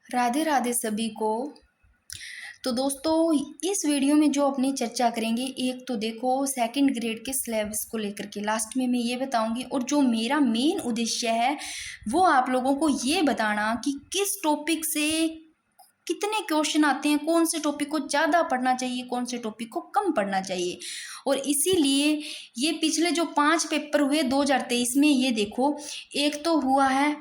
राधे राधे सभी को। तो दोस्तों, इस वीडियो में जो अपनी चर्चा करेंगे, एक तो देखो सेकंड ग्रेड के सिलेबस को लेकर के लास्ट में मैं ये बताऊंगी, और जो मेरा मेन उद्देश्य है वो आप लोगों को ये बताना कि किस टॉपिक से कितने क्वेश्चन आते हैं, कौन से टॉपिक को ज़्यादा पढ़ना चाहिए, कौन से टॉपिक को कम पढ़ना चाहिए। और इसीलिए ये पिछले जो 5 पेपर हुए 2023 में, ये देखो, एक तो हुआ है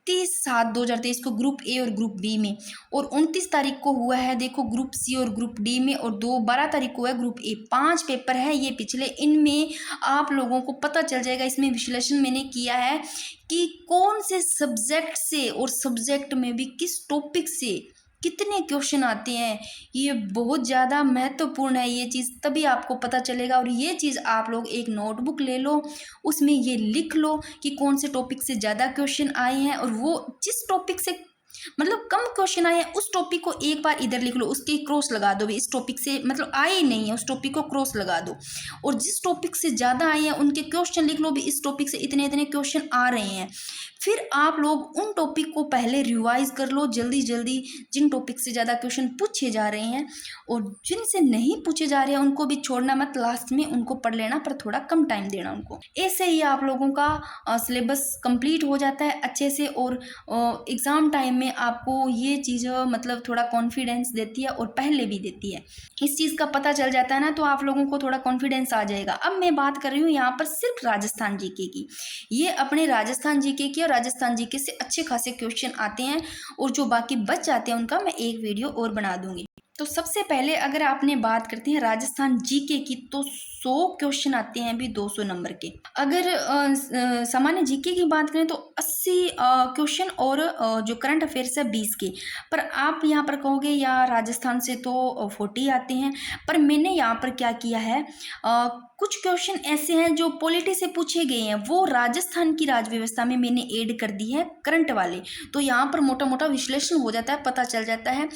30/7/2023 को ग्रुप ए और ग्रुप बी में, और 29 तारीख को हुआ है देखो ग्रुप सी और ग्रुप डी में, और 12 तारीख को है ग्रुप ए। 5 पेपर है ये पिछले। इनमें आप लोगों को पता चल जाएगा, इसमें विश्लेषण मैंने किया है कि कौन से सब्जेक्ट से और सब्जेक्ट में भी किस टॉपिक से कितने क्वेश्चन आते हैं। ये बहुत ज़्यादा महत्वपूर्ण है ये चीज़, तभी आपको पता चलेगा। और ये चीज़ आप लोग एक नोटबुक ले लो, उसमें ये लिख लो कि कौन से टॉपिक से ज़्यादा क्वेश्चन आए हैं, और वो जिस टॉपिक से मतलब कम क्वेश्चन आए हैं उस टॉपिक को एक बार इधर लिख लो, उसके क्रॉस लगा दो भी, इस टॉपिक से मतलब आए ही नहीं है उस टॉपिक को क्रॉस लगा दो। और जिस टॉपिक से ज़्यादा आए हैं उनके क्वेश्चन लिख लो भी, इस टॉपिक से इतने इतने क्वेश्चन आ रहे हैं। फिर आप लोग उन टॉपिक को पहले रिवाइज कर लो जल्दी जल्दी, जिन टॉपिक से ज़्यादा क्वेश्चन पूछे जा रहे हैं, और जिनसे नहीं पूछे जा रहे हैं उनको भी छोड़ना मत, लास्ट में उनको पढ़ लेना, पर थोड़ा कम टाइम देना उनको। ऐसे ही आप लोगों का सिलेबस कंप्लीट हो जाता है अच्छे से, और एग्ज़ाम टाइम में आपको ये चीज़ मतलब थोड़ा कॉन्फिडेंस देती है, और पहले भी देती है। इस चीज़ का पता चल जाता है ना, तो आप लोगों को थोड़ा कॉन्फिडेंस आ जाएगा। अब मैं बात कर रही हूँ यहाँ पर सिर्फ राजस्थान जीके की। ये अपने राजस्थान जीके की, और राजस्थान जीके से अच्छे खासे क्वेश्चन आते हैं, और जो बाकी बच जाते हैं उनका मैं एक वीडियो और बना दूंगी। तो सबसे पहले अगर आपने बात करते हैं राजस्थान जीके की, तो 100 क्वेश्चन आते हैं अभी 200 नंबर के। अगर सामान्य जीके की बात करें तो 80 क्वेश्चन, और जो करंट अफेयर्स है 20 के। पर आप यहाँ पर कहोगे या राजस्थान से तो 40 आते हैं, पर मैंने यहाँ पर क्या किया है, कुछ क्वेश्चन ऐसे हैं जो पॉलिटी से पूछे गए हैं, वो राजस्थान की राज व्यवस्था में मैंने ऐड कर दी है करंट वाले। तो यहाँ पर मोटा मोटा विश्लेषण हो जाता है, पता चल जाता है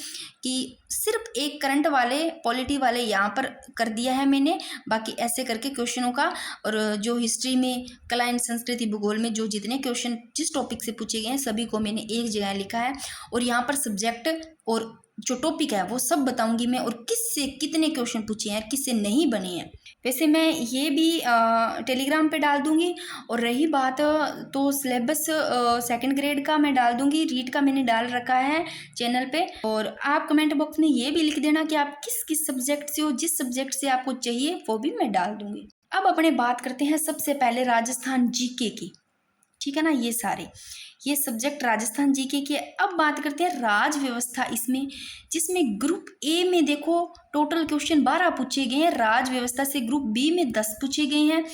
कि सिर्फ एक करंट वाले पॉलिटी वाले यहाँ पर कर दिया है मैंने, बाकी ऐसे करके क्वेश्चनों का। और जो हिस्ट्री में, कला एंड संस्कृति, भूगोल में जो जितने क्वेश्चन जिस टॉपिक से पूछे गए हैं सभी को मैंने एक जगह लिखा है, और यहाँ पर सब्जेक्ट और जो टॉपिक है वो सब बताऊंगी मैं, और किससे कितने क्वेश्चन पूछे हैं, किससे नहीं बने हैं। वैसे मैं ये भी टेलीग्राम पे डाल दूंगी। और रही बात तो सिलेबस सेकंड ग्रेड का मैं डाल दूंगी, रीड का मैंने डाल रखा है चैनल पे। और आप कमेंट बॉक्स में ये भी लिख देना कि आप किस किस सब्जेक्ट से हो, जिस सब्जेक्ट से आपको चाहिए वो भी मैं डाल दूंगी। अब अपने बात करते हैं सबसे पहले राजस्थान जीके की, ठीक है ना। ये सब्जेक्ट राजस्थान जीके के। अब बात करते हैं राज व्यवस्था इसमें, जिसमें ग्रुप ए में देखो टोटल क्वेश्चन 12 पूछे गए हैं राज व्यवस्था से, ग्रुप बी में 10 पूछे गए हैं,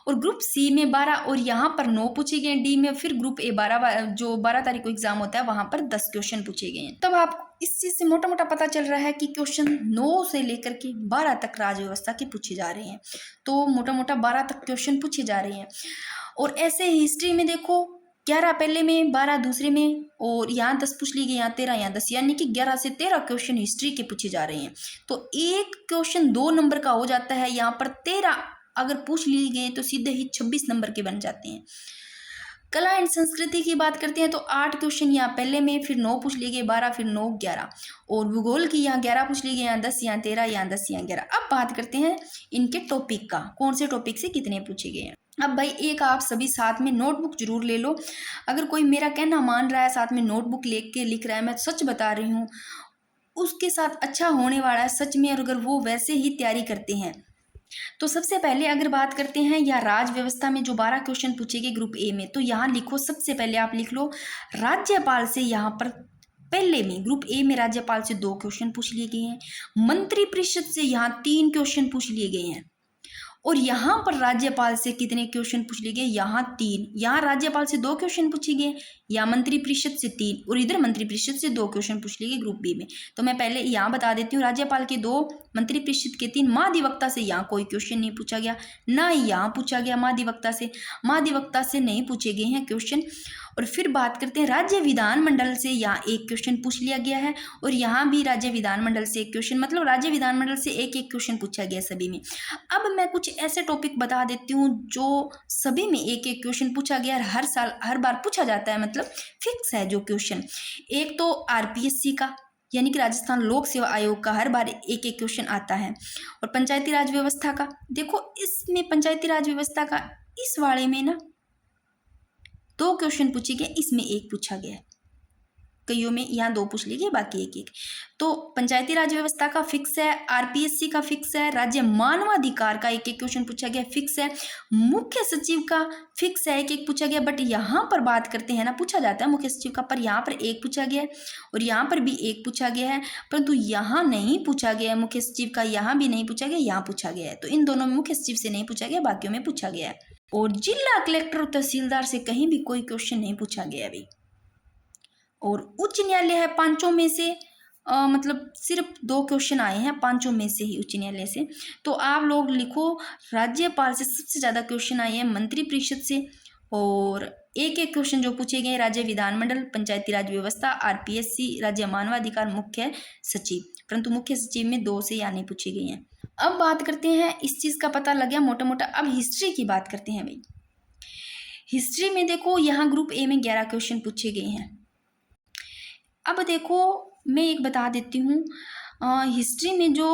और ग्रुप सी में 12, और यहाँ पर 9 पूछे गए हैं डी में। फिर ग्रुप ए 12, जो 12 तारीख को एग्जाम होता है वहां पर 10 क्वेश्चन पूछे गए हैं। तब आप इस चीज से मोटा मोटा पता चल रहा है कि क्वेश्चन 9 से लेकर के 12 तक राज व्यवस्था के पूछे जा रहे हैं। तो मोटा मोटा 12 तक क्वेश्चन पूछे जा रहे हैं। और ऐसे हिस्ट्री में देखो 11 पहले में, 12 दूसरे में, और यहाँ 10 पूछ ली गई, यहाँ 13, यहाँ 10, यानी कि 11 से 13 क्वेश्चन हिस्ट्री के पूछे जा रहे हैं। तो एक क्वेश्चन 2 नंबर का हो जाता है, यहाँ पर 13 अगर पूछ लिए गए तो सीधे ही 26 नंबर के बन जाते हैं। कला एंड संस्कृति की बात करते हैं तो 8 क्वेश्चन यहाँ पहले में, फिर 9 पूछ लिए गए, 12, फिर 9, 11, और भूगोल की यहाँ 11 पूछ लिए गए, यहाँ 10, यहाँ 13, यहाँ 10, यहाँ 11। अब बात करते हैं इनके टॉपिक का, कौन से टॉपिक से कितने पूछे गए हैं। अब भाई एक आप सभी साथ में नोटबुक जरूर ले लो। अगर कोई मेरा कहना मान रहा है, साथ में नोटबुक लेके लिख रहा है, मैं सच बता रही हूँ, उसके साथ अच्छा होने वाला है सच में। और अगर वो वैसे ही तैयारी करते हैं तो सबसे पहले अगर बात करते हैं या राज व्यवस्था में जो 12 क्वेश्चन पूछे गए ग्रुप ए में, तो यहाँ लिखो, सबसे पहले आप लिख लो राज्यपाल से। यहाँ पर पहले में ग्रुप ए में राज्यपाल से 2 क्वेश्चन पूछ लिए गए हैं, मंत्री परिषद से यहाँ 3 क्वेश्चन पूछ लिए गए हैं, और यहाँ पर राज्यपाल से कितने क्वेश्चन पूछ लिए गए, यहाँ 3। यहाँ राज्यपाल से 2 क्वेश्चन पूछे गए, या मंत्री परिषद से 3, और इधर मंत्री परिषद से 2 क्वेश्चन पूछ लिए गए ग्रुप बी में। तो मैं पहले यहाँ बता देती हूँ, राज्यपाल के 2, मंत्री परिषद के 3। महाधिवक्ता से यहाँ कोई क्वेश्चन नहीं पूछा गया, ना ही यहाँ पूछा गया महाधिवक्ता से नहीं पूछे गए हैं क्वेश्चन। और फिर बात करते हैं राज्य विधानमंडल से, यहाँ एक क्वेश्चन पूछ लिया गया है और यहाँ भी राज्य विधानमंडल से एक क्वेश्चन, मतलब राज्य विधानमंडल से एक एक क्वेश्चन पूछा गया सभी में। अब मैं कुछ ऐसे टॉपिक बता देती हूँ जो सभी में एक एक क्वेश्चन पूछा गया, हर साल हर बार पूछा जाता है, मतलब फिक्स है जो क्वेश्चन। एक तो आरपीएससी का, यानी कि राजस्थान लोक सेवा आयोग का, हर बार एक एक क्वेश्चन आता है। और पंचायती राज व्यवस्था का, देखो इसमें पंचायती राज व्यवस्था का इस वाले में ना 2 क्वेश्चन पूछे गए, इसमें एक पूछा गया है, कईयों में यहाँ 2 पूछ लिए गए, बाकी एक एक। तो पंचायती राज व्यवस्था का फिक्स है, आरपीएससी का फिक्स है, राज्य मानवाधिकार का एक एक क्वेश्चन पूछा गया फिक्स है, मुख्य सचिव का फिक्स है, एक एक पूछा गया। बट यहाँ पर बात करते हैं ना, पूछा जाता है मुख्य सचिव का, पर यहाँ पर एक पूछा गया है और यहाँ पर भी एक पूछा गया है, परंतु यहाँ नहीं पूछा गया है मुख्य सचिव का, यहाँ भी नहीं पूछा गया, यहाँ पूछा गया है। तो इन दोनों में मुख्य सचिव से नहीं पूछा गया, बाकियों में पूछा गया है। और जिला कलेक्टर और तहसीलदार से कहीं भी कोई क्वेश्चन नहीं पूछा गया अभी। और उच्च न्यायालय है, पांचों में से मतलब सिर्फ 2 क्वेश्चन आए हैं, पांचों में से ही उच्च न्यायालय से। तो आप लोग लिखो, राज्यपाल से सबसे ज़्यादा क्वेश्चन आए हैं, मंत्रिपरिषद से, और एक एक क्वेश्चन जो पूछे गए राज्य विधानमंडल, पंचायती राज व्यवस्था, आरपीएससी, राज्य मानवाधिकार, मुख्य सचिव, परंतु मुख्य सचिव में 2 से या नहीं पूछे गए हैं। अब बात करते हैं, इस चीज़ का पता लग गया मोटा मोटा। अब हिस्ट्री की बात करते हैं भाई। हिस्ट्री में देखो यहाँ ग्रुप ए में 11 क्वेश्चन पूछे गए हैं। अब देखो मैं एक बता देती हूँ, हिस्ट्री में जो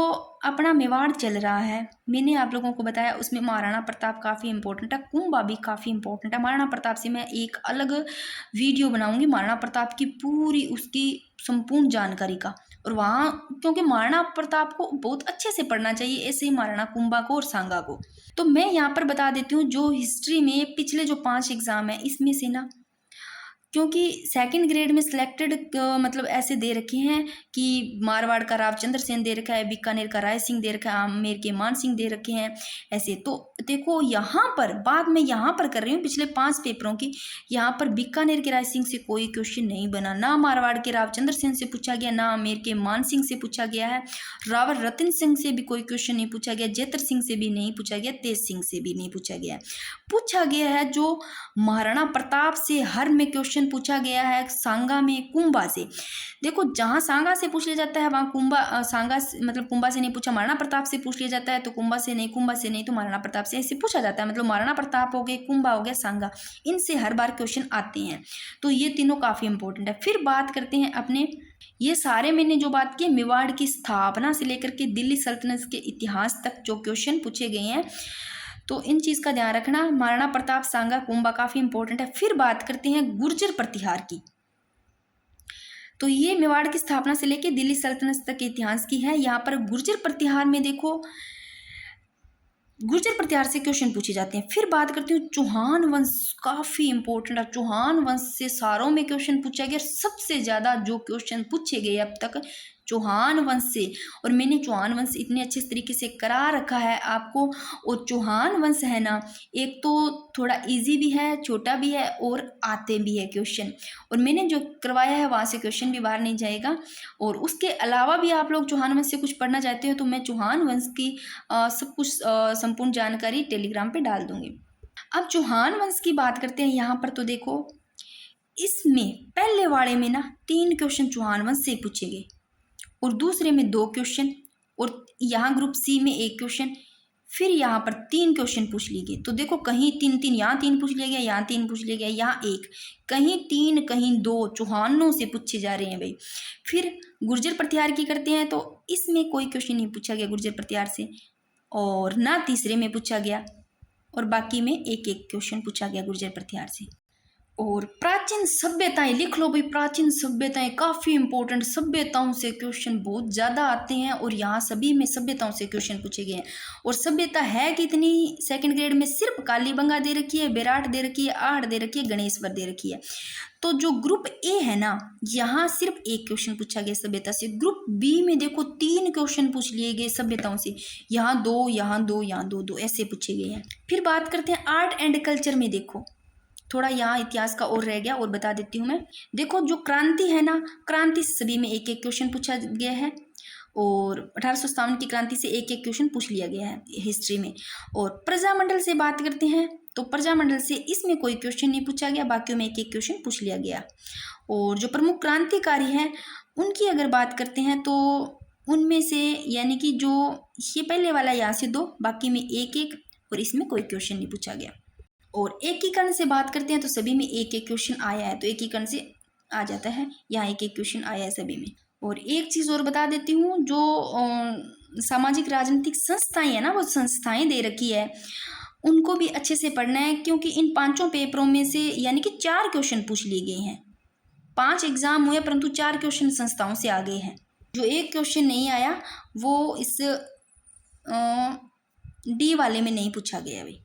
अपना मेवाड़ चल रहा है, मैंने आप लोगों को बताया, उसमें महाराणा प्रताप काफ़ी इंपॉर्टेंट है, कुंभा भी काफ़ी इंपॉर्टेंट है। महाराणा प्रताप से मैं एक अलग वीडियो बनाऊंगी, महाराणा प्रताप की पूरी उसकी संपूर्ण जानकारी का। और वहाँ क्योंकि महाराणा प्रताप को बहुत अच्छे से पढ़ना चाहिए, ऐसे ही महाराणा कुंभा को और सांगा को। तो मैं यहाँ पर बता देती हूँ, जो हिस्ट्री में पिछले जो 5 एग्जाम है, इसमें से ना, क्योंकि सेकंड ग्रेड में सिलेक्टेड मतलब ऐसे दे रखे हैं कि मारवाड़ का रावचंद्र सेन दे रखा है, बीकानेर का राय सिंह दे रखा है, आमेर के मान सिंह दे रखे हैं ऐसे। तो देखो यहाँ पर बात मैं यहाँ पर कर रही हूँ पिछले 5 पेपरों की। यहाँ पर बीकानेर के राय सिंह से कोई क्वेश्चन नहीं बना, ना मारवाड़ के रावचंद्र सेन से पूछा गया, ना आमेर के मान सिंह से पूछा गया है, रावल रतन सिंह से भी कोई क्वेश्चन नहीं पूछा गया, जेतर सिंह से भी नहीं पूछा गया, तेज सिंह से भी नहीं पूछा गया। पूछा गया है जो महाराणा प्रताप से हर में क्वेश्चन पूछा गया है, सांगा में, कुंभा से। देखो जहां सांगा से पूछ लिया जाता है वहां कुंभा, सांगा मतलब कुंभा से नहीं पूछा, महाराणा प्रताप से पूछ लिया जाता है तो कुंभा से नहीं, कुंभा से नहीं तो महाराणा प्रताप से, ऐसे पूछा जाता है। मतलब महाराणा प्रताप हो गए, कुंभा हो गया, सांगा, इनसे हर बार क्वेश्चन आते हैं। तो ये तीनों काफी इंपॉर्टेंट है। फिर बात करते हैं अपने, ये सारे मैंने जो बात की मेवाड़ की स्थापना से लेकर के दिल्ली सल्तनत के इतिहास तक जो क्वेश्चन पूछे गए हैं, तो इन चीज़ का ध्यान रखना। महाराणा प्रताप, सांगा, कुंभा काफ़ी इंपॉर्टेंट है। फिर बात करते हैं गुर्जर प्रतिहार की। तो ये मेवाड़ की स्थापना से लेकर दिल्ली सल्तनत तक के इतिहास की है। यहाँ पर गुर्जर प्रतिहार में देखो, गुर्जर प्रतिहार से क्वेश्चन पूछे जाते हैं। फिर बात करती हूँ चौहान वंश, काफ़ी इंपॉर्टेंट है। चौहान वंश से सारों में क्वेश्चन पूछा गया, सबसे ज़्यादा जो क्वेश्चन पूछे गए अब तक चौहान वंश से। और मैंने चौहान वंश इतने अच्छे तरीके से करा रखा है आपको। और चौहान वंश है ना, एक तो थोड़ा इजी भी है, छोटा भी है और आते भी है क्वेश्चन। और मैंने जो करवाया है वहाँ से क्वेश्चन भी बाहर नहीं जाएगा। और उसके अलावा भी आप लोग चौहान वंश से कुछ पढ़ना चाहते हो तो मैं चौहान वंश की सब कुछ संपूर्ण जानकारी टेलीग्राम पे डाल दूंगी। अब चौहान वंश की बात करते हैं। यहाँ पर तो देखो, इसमें पहले वाले में ना 3 क्वेश्चन चौहान वंश से पूछे गए और दूसरे में 2 क्वेश्चन, और यहाँ ग्रुप सी में 1 क्वेश्चन। फिर यहाँ पर 3 क्वेश्चन पूछ लिए गए। तो देखो कहीं 3-3, यहाँ 3 पूछ लिया गया, यहाँ 3 पूछ लिया गया, यहाँ 1, कहीं 3 कहीं 2 चौहानों से पूछे जा रहे हैं भाई। फिर गुर्जर प्रतिहार की करते हैं तो इसमें कोई क्वेश्चन नहीं पूछा गया गुर्जर प्रतिहार से, और ना तीसरे में पूछा गया, और बाकी में 1-1 क्वेश्चन पूछा गया गुर्जर प्रतिहार से। और प्राचीन सभ्यताएं लिख लो भाई, प्राचीन सभ्यताएं काफ़ी इंपॉर्टेंट, सभ्यताओं से क्वेश्चन बहुत ज़्यादा आते हैं और यहाँ सभी में सभ्यताओं से क्वेश्चन पूछे गए हैं। और सभ्यता है कितनी सेकंड ग्रेड में, सिर्फ कालीबंगा दे रखी है, बेराट दे रखी है, आहड़ दे रखी है, गणेश्वर दे रखी है। तो जो ग्रुप ए है ना, यहाँ सिर्फ 1 क्वेश्चन पूछा गया सभ्यता से। ग्रुप बी में देखो 3 क्वेश्चन पूछ लिए गए सभ्यताओं से, यहाँ 2, यहाँ 2, यहाँ 2 ऐसे पूछे गए हैं। फिर बात करते हैं आर्ट एंड कल्चर में। देखो थोड़ा यहाँ इतिहास का और रह गया और बता देती हूँ मैं। देखो जो क्रांति है ना, क्रांति सभी में 1-1 क्वेश्चन पूछा गया है, और 1857 की क्रांति से 1-1 क्वेश्चन पूछ लिया गया है हिस्ट्री में। और प्रजामंडल से बात करते हैं तो प्रजामंडल से इसमें कोई क्वेश्चन नहीं पूछा गया, बाकियों में एक एक क्वेश्चन पूछ लिया गया। और जो प्रमुख क्रांतिकारी हैं उनकी अगर बात करते हैं तो उनमें से यानी कि जो ये पहले वाला यहाँ से 2, बाकी में एक एक, और इसमें कोई क्वेश्चन नहीं पूछा गया। और एकीकरण से बात करते हैं तो सभी में एक एक क्वेश्चन आया है, तो एकीकरण से आ जाता है, यहाँ एक एक क्वेश्चन आया है सभी में। और एक चीज़ और बता देती हूँ, जो सामाजिक राजनीतिक संस्थाएं है ना, वो संस्थाएं दे रखी है, उनको भी अच्छे से पढ़ना है, क्योंकि इन 5 पेपरों में से यानी कि 4 क्वेश्चन पूछ लिए गए हैं। 5 एग्जाम हुए परंतु 4 क्वेश्चन संस्थाओं से आ गए हैं। जो एक क्वेश्चन नहीं आया वो इस डी वाले में नहीं पूछा गया भाई।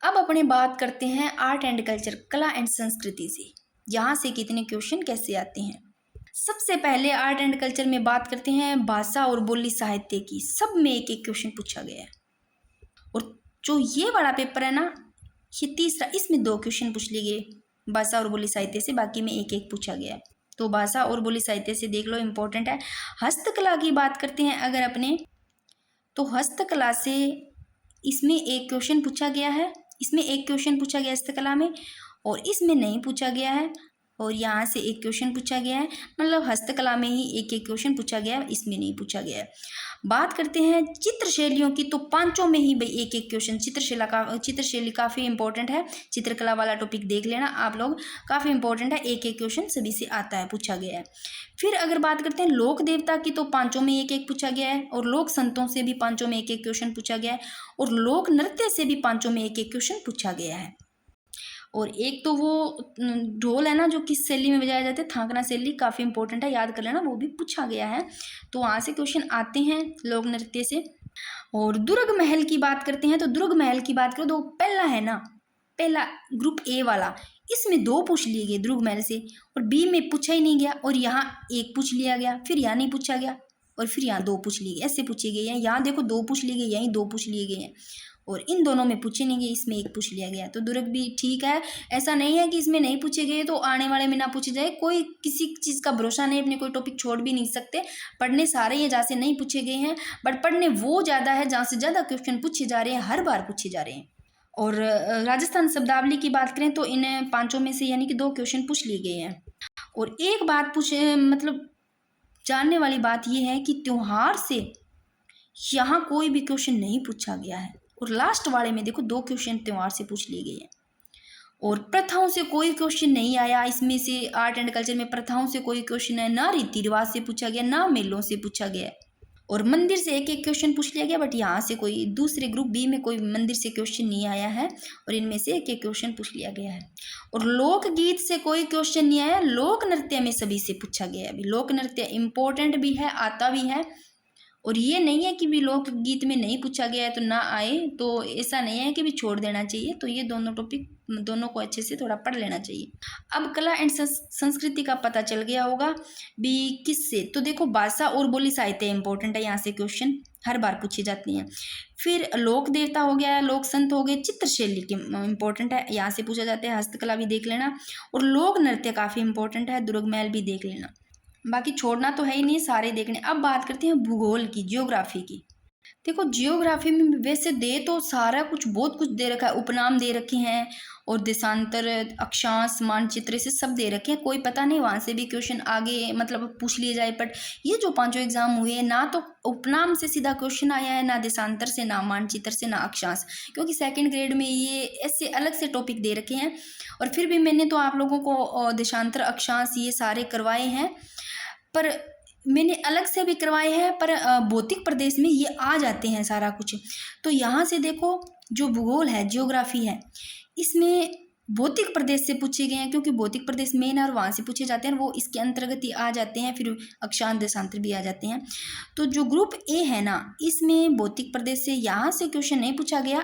अब अपने बात करते हैं आर्ट एंड कल्चर, कला एंड संस्कृति से, यहाँ से कितने क्वेश्चन कैसे आते हैं। सबसे पहले आर्ट एंड कल्चर में बात करते हैं भाषा और बोली साहित्य की, सब में एक एक क्वेश्चन पूछा गया है। और जो ये बड़ा पेपर है ना, ये तीसरा, इसमें 2 क्वेश्चन पूछ लिए गए भाषा और बोली साहित्य से, बाकी में एक एक पूछा गया है। तो भाषा और बोली साहित्य से देख लो, इम्पोर्टेंट है। हस्तकला की बात करते हैं अगर अपने, तो हस्तकला से इसमें एक क्वेश्चन पूछा गया है, इसमें एक क्वेश्चन पूछा गया हस्तकला में, और इसमें नहीं पूछा गया है, और यहाँ से एक क्वेश्चन पूछा गया है। मतलब हस्तकला में ही एक एक क्वेश्चन पूछा गया है, इसमें नहीं पूछा गया है। बात करते हैं चित्रशैलियों की, तो 5 में ही भाई एक एक क्वेश्चन। चित्रशैली काफ़ी इंपॉर्टेंट है, चित्रकला वाला टॉपिक देख लेना आप लोग, काफ़ी इंपॉर्टेंट है, एक एक क्वेश्चन सभी से आता है, पूछा गया है। फिर अगर बात करते हैं लोक देवता की, तो 5 में एक एक पूछा गया है, और लोक संतों से भी 5 में एक एक क्वेश्चन पूछा गया है, और लोक नृत्य से भी 5 में एक एक क्वेश्चन पूछा गया है। और एक तो वो ढोल है ना, जो किस शैली में बजाया जाता है, थांकना शैली, काफ़ी इंपॉर्टेंट है, याद कर लेना, वो भी पूछा गया है। तो वहाँ से क्वेश्चन आते हैं लोक नृत्य से। और दुर्ग महल की बात करते हैं, तो दुर्ग महल की बात करो तो पहला है ना, पहला ग्रुप ए वाला, इसमें 2 पूछ लिए गए दुर्ग महल से, और बी में पूछा ही नहीं गया, और यहाँ 1 पूछ लिया गया, फिर यहाँ नहीं पूछा गया, और फिर यहाँ 2 पूछ लिए गए, ऐसे पूछे गए हैं। यहाँ देखो 2 पूछ लिए गए, यहीं 2 पूछ लिए गए हैं, और इन दोनों में पूछे नहीं गए, इसमें 1 पूछ लिया गया। तो दुर्ग भी ठीक है, ऐसा नहीं है कि इसमें नहीं पूछे गए तो आने वाले में ना पूछे जाए, कोई किसी चीज़ का भरोसा नहीं, अपने कोई टॉपिक छोड़ भी नहीं सकते। पढ़ने सारे हैं जहाँ से नहीं पूछे गए हैं, बट पढ़ने वो ज़्यादा है जहाँ से ज़्यादा क्वेश्चन पूछे जा रहे हैं, हर बार पूछे जा रहे हैं। और राजस्थान शब्दावली की बात करें तो इन 5 में से यानी कि 2 क्वेश्चन पूछ लिए गए हैं। और एक बात पूछे, मतलब जानने वाली बात यह है कि त्योहार से यहाँ कोई भी क्वेश्चन नहीं पूछा गया है, और लास्ट वाले में देखो 2 क्वेश्चन त्योहार से पूछ लिए गए हैं। और प्रथाओं से कोई क्वेश्चन नहीं आया इसमें से, आर्ट एंड कल्चर में प्रथाओं से कोई क्वेश्चन है ना, रीति रिवाज से पूछा गया ना, मेलों से पूछा गया। और मंदिर से एक एक क्वेश्चन पूछ लिया गया, बट यहाँ से कोई दूसरे ग्रुप बी में कोई मंदिर से क्वेश्चन नहीं आया है, और इनमें से एक एक क्वेश्चन पूछ लिया गया है। और लोकगीत से कोई क्वेश्चन नहीं आया, लोक नृत्य में सभी से पूछा गया है। अभी लोक नृत्य इम्पोर्टेंट भी है, आता भी है, और ये नहीं है कि भी लोकगीत में नहीं पूछा गया है तो ना आए, तो ऐसा नहीं है कि भी छोड़ देना चाहिए। तो ये दोनों टॉपिक, दोनों को अच्छे से थोड़ा पढ़ लेना चाहिए। अब कला एंड संस्कृति का पता चल गया होगा भी किससे, तो देखो भाषा और बोली साहित्य इंपॉर्टेंट है, यहाँ से क्वेश्चन हर बार पूछी जाती हैं। फिर लोक देवता हो गया, लोक संत हो गए, चित्रशैली के इंपॉर्टेंट है, यहाँ से पूछा जाता है, हस्तकला भी देख लेना, और लोक नृत्य काफ़ी इंपॉर्टेंट है, दुर्ग महल भी देख लेना, बाकी छोड़ना तो है ही नहीं, सारे देखने। अब बात करते हैं भूगोल की, जियोग्राफी की। देखो जियोग्राफी में वैसे दे तो सारा कुछ, बहुत कुछ दे रखा है, उपनाम दे रखे हैं, और देशांतर, अक्षांश, मानचित्र से सब दे रखे हैं, कोई पता नहीं वहाँ से भी क्वेश्चन आगे मतलब पूछ लिए जाए। बट ये जो 5 एग्जाम हुए ना, तो उपनाम से सीधा क्वेश्चन आया है, ना देशांतर से, ना मानचित्र से, ना अक्षांश, क्योंकि 2nd ग्रेड में ये ऐसे अलग से टॉपिक दे रखे हैं। और फिर भी मैंने तो आप लोगों को देशांतर, अक्षांश ये सारे करवाए हैं, पर मैंने अलग से भी करवाए हैं, पर भौतिक प्रदेश में ये आ जाते हैं सारा कुछ। तो यहाँ से देखो जो भूगोल है, जियोग्राफी है, इसमें भौतिक प्रदेश से पूछे गए हैं, क्योंकि भौतिक प्रदेश मेन है और वहाँ से पूछे जाते हैं, वो इसके अंतर्गत ही आ जाते हैं। फिर अक्षांश, देशांतर भी आ जाते हैं। तो जो ग्रुप ए है ना, इसमें भौतिक प्रदेश से यहाँ से क्वेश्चन नहीं पूछा गया,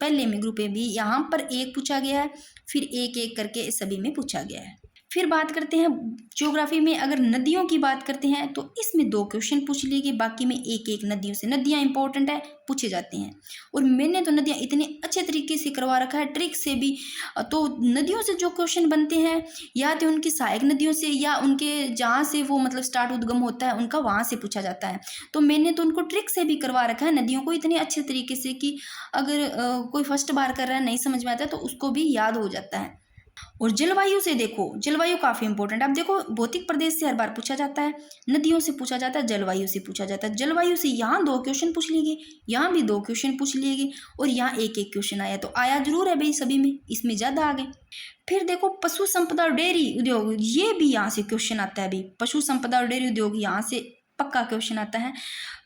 पहले में ग्रुप ए भी यहाँ पर 1 पूछा गया है, फिर एक एक करके सभी में पूछा गया है। फिर बात करते हैं ज्योग्राफी में, अगर नदियों की बात करते हैं तो इसमें 2 क्वेश्चन पूछ लिए गए, बाकी में एक एक नदियों से, नदियाँ इंपॉर्टेंट है, पूछे जाते हैं। और मैंने तो नदियाँ इतने अच्छे तरीके से करवा रखा है, ट्रिक से भी। तो नदियों से जो क्वेश्चन बनते हैं या तो उनकी सहायक नदियों से या उनके जहाँ से वो मतलब स्टार्ट उद्गम होता है उनका, वहाँ से पूछा जाता है। तो मैंने तो उनको ट्रिक से भी करवा रखा है नदियों को इतने अच्छे तरीके से कि अगर कोई फर्स्ट बार कर रहा है, नहीं समझ में आता है, तो उसको भी याद हो जाता है। और जलवायु से देखो, जलवायु काफ़ी इंपॉर्टेंट है। अब देखो भौतिक प्रदेश से हर बार पूछा जाता है, नदियों से पूछा जाता है, जलवायु से पूछा जाता है। जलवायु से यहाँ 2 क्वेश्चन पूछ लिए गए, यहाँ भी 2 क्वेश्चन पूछ लिए गए, और यहाँ एक एक क्वेश्चन आया। तो आया जरूर है भाई सभी में, इसमें ज़्यादा आ गए। फिर देखो पशु संपदा और डेयरी उद्योग, ये भी यहाँ से क्वेश्चन आता है भाई। पशु संपदा और डेयरी उद्योग यहाँ से पक्का क्वेश्चन आता है।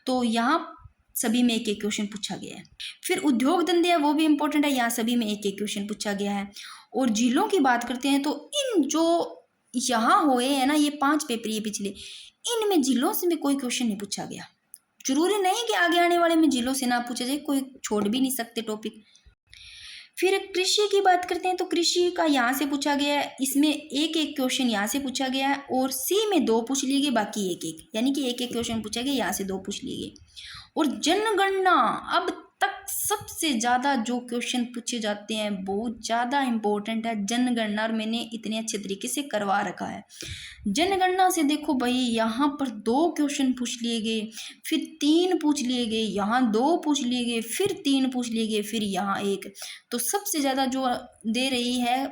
तो यहाँ सभी में एक एक क्वेश्चन पूछा गया है। फिर उद्योग धंधे है, वो भी इंपॉर्टेंट है, यहाँ सभी में एक एक क्वेश्चन पूछा गया है। और झीलों की बात करते हैं तो इन जो यहाँ हुए हैं ना, ये 5 पेपर ये पिछले, इनमें झीलों से भी कोई क्वेश्चन नहीं पूछा गया। जरूरी नहीं कि आगे आने वाले में झीलों से ना पूछा जाए, कोई छोड़ भी नहीं सकते टॉपिक। फिर कृषि की बात करते हैं तो कृषि का यहाँ से पूछा गया है, इसमें एक एक क्वेश्चन यहाँ से पूछा गया है। और सी में 2 पूछ लिए गए, बाकी एक एक, यानी कि एक एक क्वेश्चन पूछा गया, यहाँ से 2 पूछ लिए गए। और जनगणना, अब तक सबसे ज़्यादा जो क्वेश्चन पूछे जाते हैं, बहुत ज़्यादा इंपॉर्टेंट है जनगणना, और मैंने इतने अच्छे तरीके से करवा रखा है। जनगणना से देखो भाई, यहाँ पर 2 क्वेश्चन पूछ लिए गए, फिर 3 पूछ लिए गए, यहाँ 2 पूछ लिए गए, फिर 3 पूछ लिए गए, फिर यहाँ 1। तो सबसे ज़्यादा जो दे रही है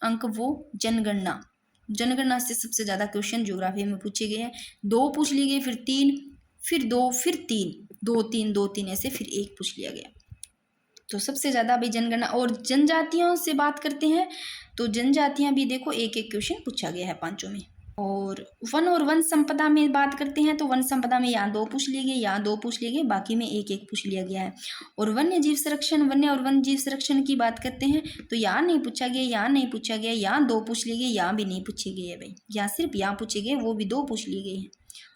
अंक वो जनगणना, जनगणना से सबसे ज़्यादा क्वेश्चन ज्योग्राफी में पूछे गए हैं। 2 पूछ लिए गए, फिर 3, फिर 2, फिर 3, 2 3 2 3 ऐसे, फिर 1 पूछ लिया गया। तो सबसे ज़्यादा भी जनगणना। और जनजातियों से बात करते हैं तो जनजातियां भी देखो एक एक क्वेश्चन पूछा गया है 5 में। और वन संपदा में बात करते हैं तो वन संपदा में यहाँ 2 पूछ लिए गए, यहाँ 2 पूछ लिए गए, बाकी में एक एक पूछ लिया गया है। और वन्य जीव संरक्षण, वन्य और वन जीव संरक्षण की बात करते हैं तो यहाँ नहीं पूछा गया, यहाँ नहीं पूछा गया, यहाँ 2 पूछ लिए गए, यहाँ भी नहीं पूछे गए है भाई, यहाँ सिर्फ यहाँ पूछे गए, वो भी 2 पूछ लिए गए हैं।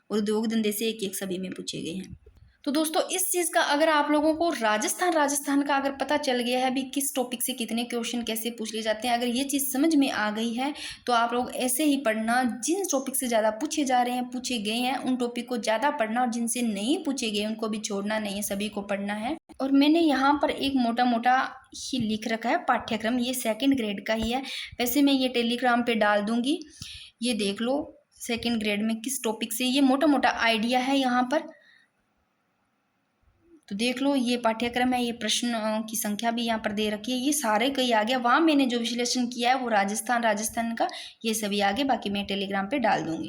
और उद्योग धंधे से एक एक सभी में पूछे गए हैं। तो दोस्तों इस चीज़ का अगर आप लोगों को राजस्थान का अगर पता चल गया है भी किस टॉपिक से कितने क्वेश्चन कैसे पूछ लिए जाते हैं, अगर ये चीज़ समझ में आ गई है तो आप लोग ऐसे ही पढ़ना, जिन टॉपिक से ज़्यादा पूछे जा रहे हैं, पूछे गए हैं, उन टॉपिक को ज़्यादा पढ़ना, और जिनसे नहीं पूछे गए उनको भी छोड़ना नहीं है, सभी को पढ़ना है। और मैंने यहाँ पर एक मोटा मोटा ही लिख रखा है पाठ्यक्रम, ये 2nd ग्रेड का ही है। वैसे मैं ये टेलीग्राम पर डाल दूँगी, ये देख लो 2nd ग्रेड में किस टॉपिक से, ये मोटा मोटा आइडिया है यहाँ पर, तो देख लो। ये पाठ्यक्रम है, ये प्रश्न की संख्या भी यहाँ पर दे रखी है, ये सारे कई आ गया। वहाँ मैंने जो विश्लेषण किया है वो राजस्थान का, ये सभी आगे, बाकी मैं टेलीग्राम पे डाल दूँगी।